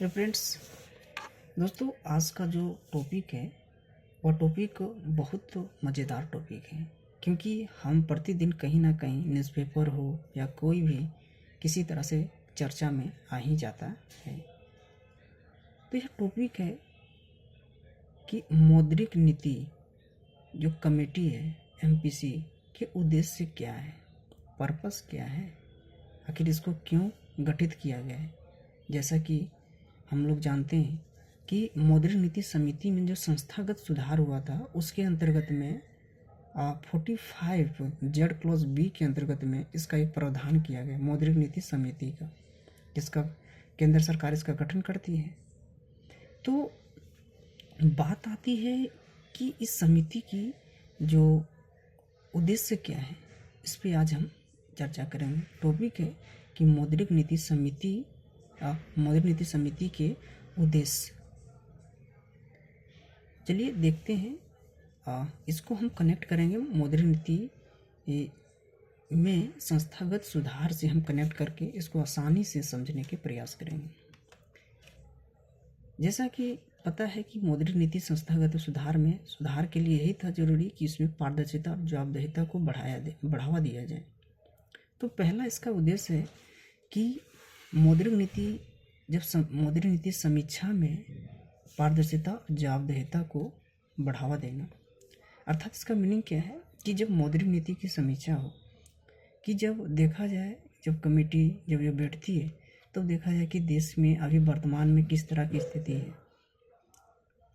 तो फ्रेंड्स, दोस्तों, आज का जो टॉपिक है वह टॉपिक बहुत मज़ेदार टॉपिक है, क्योंकि हम प्रतिदिन कहीं ना कहीं न्यूज़पेपर हो या कोई भी किसी तरह से चर्चा में आ ही जाता है। तो यह टॉपिक है कि मौद्रिक नीति जो कमेटी है एमपीसी के उद्देश्य क्या है, पर्पस क्या है, आखिर इसको क्यों गठित किया गया है। जैसा कि हम लोग जानते हैं कि मौद्रिक नीति समिति में जो संस्थागत सुधार हुआ था उसके अंतर्गत में 45 जेड क्लॉज बी के अंतर्गत में इसका एक प्रावधान किया गया मौद्रिक नीति समिति का, जिसका केंद्र सरकार इसका गठन करती है। तो बात आती है कि इस समिति की जो उद्देश्य क्या है, इस पे आज हम चर्चा करेंगे। टॉपिक है कि मौद्रिक नीति समिति के उद्देश्य। चलिए देखते हैं, इसको हम कनेक्ट करेंगे मौद्रिक नीति में संस्थागत सुधार से हम कनेक्ट करके इसको आसानी से समझने के प्रयास करेंगे। जैसा कि पता है कि मौद्रिक नीति संस्थागत सुधार के लिए यही था जरूरी कि इसमें पारदर्शिता और जवाबदेहिता को बढ़ावा दिया जाए। तो पहला इसका उद्देश्य है कि मौद्रिक नीति समीक्षा में पारदर्शिता और जवाबदेहिता को बढ़ावा देना। अर्थात इसका मीनिंग क्या है कि जब मौद्रिक नीति की समीक्षा हो, कि जब देखा जाए, जब कमेटी जब ये बैठती है तो देखा जाए कि देश में अभी वर्तमान में किस तरह की स्थिति है।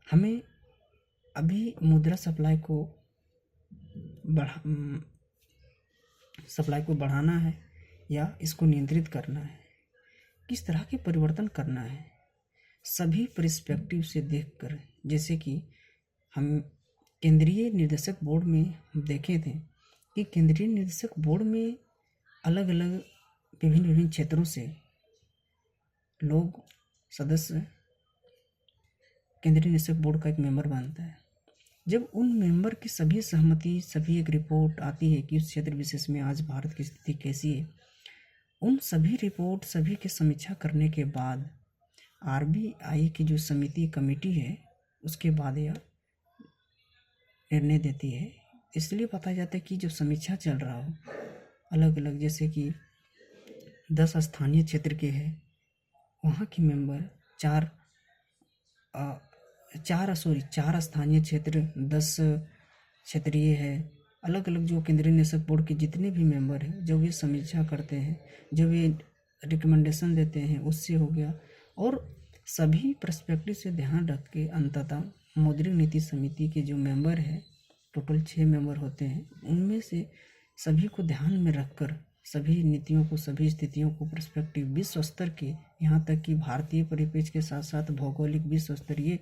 हमें अभी मुद्रा सप्लाई को बढ़ाना है या इसको नियंत्रित करना है, किस तरह के परिवर्तन करना है, सभी पर्सपेक्टिव से देखकर। जैसे कि हम केंद्रीय निर्देशक बोर्ड में हम देखे थे कि केंद्रीय निर्देशक बोर्ड में अलग अलग विभिन्न क्षेत्रों से लोग सदस्य केंद्रीय निदेशक बोर्ड का एक मेंबर बनता है। जब उन मेंबर की सभी सहमति, सभी एक रिपोर्ट आती है कि उस क्षेत्र विशेष में आज भारत की स्थिति कैसी है, उन सभी रिपोर्ट सभी की समीक्षा करने के बाद आरबीआई की जो कमेटी है उसके बाद यह निर्णय देती है। इसलिए पता जाता है कि जो समीक्षा चल रहा हो अलग अलग, जैसे कि 10 स्थानीय क्षेत्र के हैं, वहाँ के मेंबर चार स्थानीय क्षेत्र, 10 क्षेत्रीय है, अलग अलग जो केंद्रीय निदेशक बोर्ड के जितने भी मेंबर हैं, जो भी समीक्षा करते हैं, जो भी रिकमेंडेशन देते हैं, उससे हो गया। और सभी पर्सपेक्टिव से ध्यान रख के अंततः मौद्रिक नीति समिति के जो मेंबर हैं, टोटल 6 मेंबर होते हैं, उनमें से सभी को ध्यान में रखकर सभी नीतियों को, सभी स्थितियों को पर्सपेक्टिव विश्व स्तर के, यहाँ तक कि भारतीय परिप्रेक्ष्य के साथ साथ भौगोलिक विश्व स्तरीय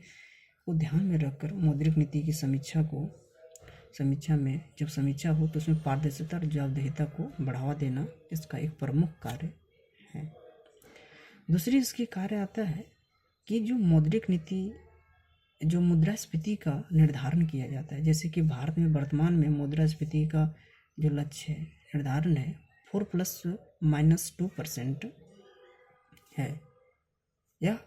को ध्यान में रखकर मौद्रिक नीति की समीक्षा में जब समीक्षा हो तो उसमें पारदर्शिता और जवाबदेहिता को बढ़ावा देना इसका एक प्रमुख कार्य है। दूसरी इसकी कार्य आता है कि जो मौद्रिक नीति, जो मुद्रास्फीति का निर्धारण किया जाता है। जैसे कि भारत में वर्तमान में मुद्रास्फीति का जो लक्ष्य है, निर्धारण है 4+- 2% है। या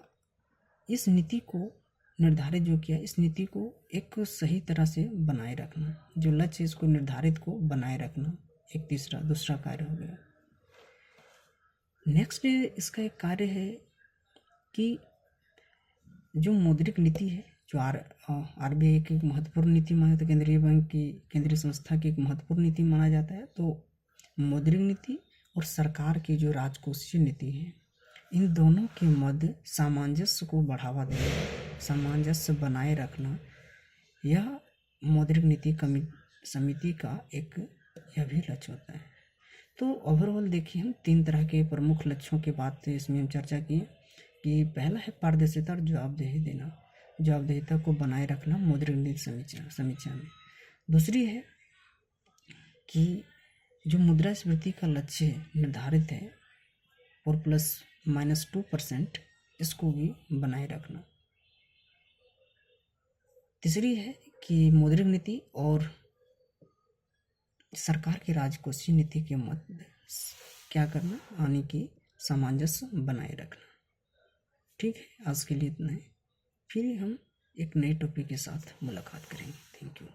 इस नीति को निर्धारित जो किया, इस नीति को एक सही तरह से बनाए रखना, जो लक्ष्य इसको निर्धारित को बनाए रखना एक दूसरा कार्य हो गया। नेक्स्ट इसका एक कार्य है कि जो मौद्रिक नीति है, जो आरबीआई की एक महत्वपूर्ण नीति माना जाता है, केंद्रीय बैंक की, केंद्रीय संस्था की एक महत्वपूर्ण नीति माना जाता है। तो मौद्रिक नीति और सरकार की जो राजकोषीय नीति है, इन दोनों के मध्य सामंजस्य को बढ़ावा देना, सामंजस्य बनाए रखना, यह मौद्रिक नीति समिति का एक यह भी लक्ष्य होता है। तो ओवरऑल देखिए, हम 3 तरह के प्रमुख लक्ष्यों के बात इसमें हम चर्चा की कि पहला है पारदर्शिता और जवाबदेहिता को बनाए रखना मौद्रिक नीति समीक्षा में। दूसरी है कि जो मुद्रास्फीति का लक्ष्य निर्धारित है 4+- 2%, इसको भी बनाए रखना। तीसरी है कि मौद्रिक नीति और सरकार की राजकोषीय नीति के मध्य क्या करना, यानी कि सामंजस्य बनाए रखना। ठीक है, आज के लिए इतना ही। फिर हम एक नए टॉपिक के साथ मुलाकात करेंगे। Thank you.